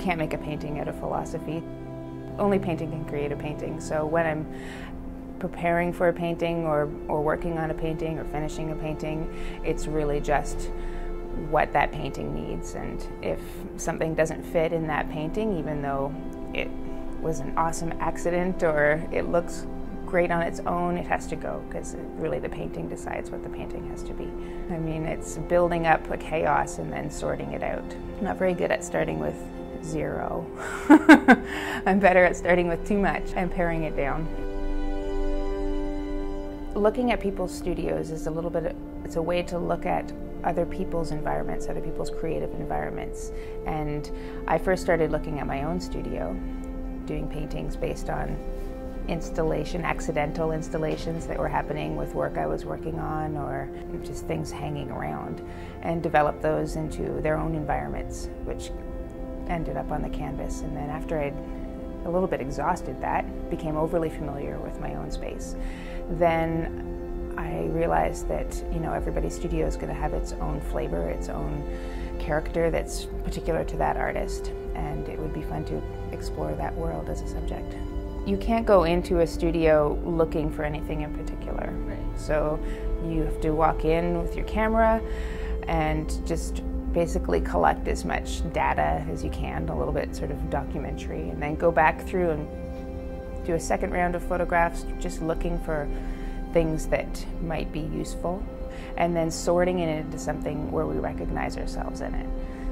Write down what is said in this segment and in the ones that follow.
can't make a painting out of philosophy. Only painting can create a painting. So when I'm preparing for a painting or working on a painting or finishing a painting, it's really just what that painting needs. And if something doesn't fit in that painting, even though it was an awesome accident or it looks great on its own, it has to go, because really the painting decides what the painting has to be. I mean, it's building up a chaos and then sorting it out. I'm not very good at starting with zero. I'm better at starting with too much and paring it down. Looking at people's studios is it's a way to look at other people's environments, other people's creative environments. And I first started looking at my own studio, doing paintings based on accidental installations that were happening with work I was working on, or just things hanging around, and developed those into their own environments, which ended up on the canvas. And then after I'd a little bit exhausted that, became overly familiar with my own space, then I realized that, you know, everybody's studio is going to have its own flavor, its own character that's particular to that artist, and it would be fun to explore that world as a subject. You can't go into a studio looking for anything in particular. Right. So you have to walk in with your camera and just basically collect as much data as you can, a little bit sort of documentary, and then go back through and do a second round of photographs, just looking for things that might be useful, and then sorting it into something where we recognize ourselves in it.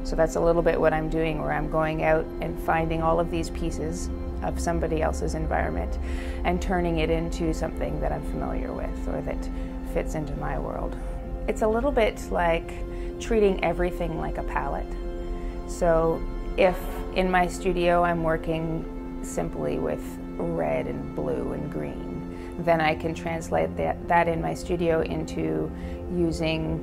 So that's a little bit what I'm doing, where I'm going out and finding all of these pieces of somebody else's environment and turning it into something that I'm familiar with or that fits into my world. It's a little bit like treating everything like a palette. So if in my studio I'm working simply with red and blue and green, then I can translate that in my studio into using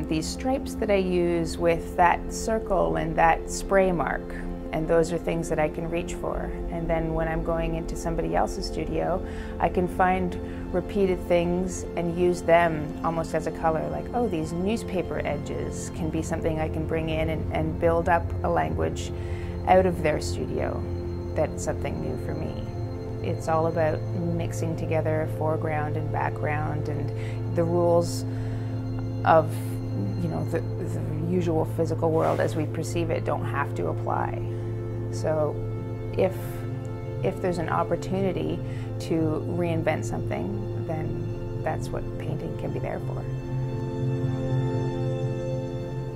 these stripes that I use with that circle and that spray mark. And those are things that I can reach for. And then when I'm going into somebody else's studio, I can find repeated things and use them almost as a color. Like, oh, these newspaper edges can be something I can bring in and build up a language out of their studio. That's something new for me. It's all about mixing together foreground and background, and the rules of, you know, the usual physical world as we perceive it don't have to apply. So if there's an opportunity to reinvent something, then that's what painting can be there for.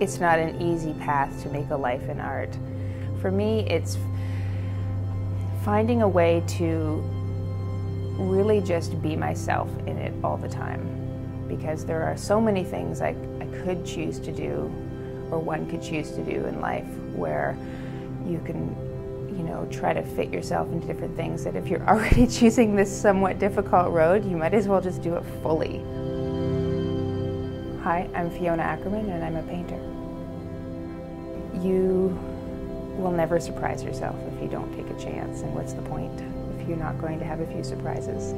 It's not an easy path to make a life in art. For me, it's finding a way to really just be myself in it all the time, because there are so many things I could choose to do, or one could choose to do in life, where you can, you know, try to fit yourself into different things, that if you're already choosing this somewhat difficult road, you might as well just do it fully. Hi, I'm Fiona Ackerman, and I'm a painter. You will never surprise yourself if you don't take a chance, and what's the point if you're not going to have a few surprises?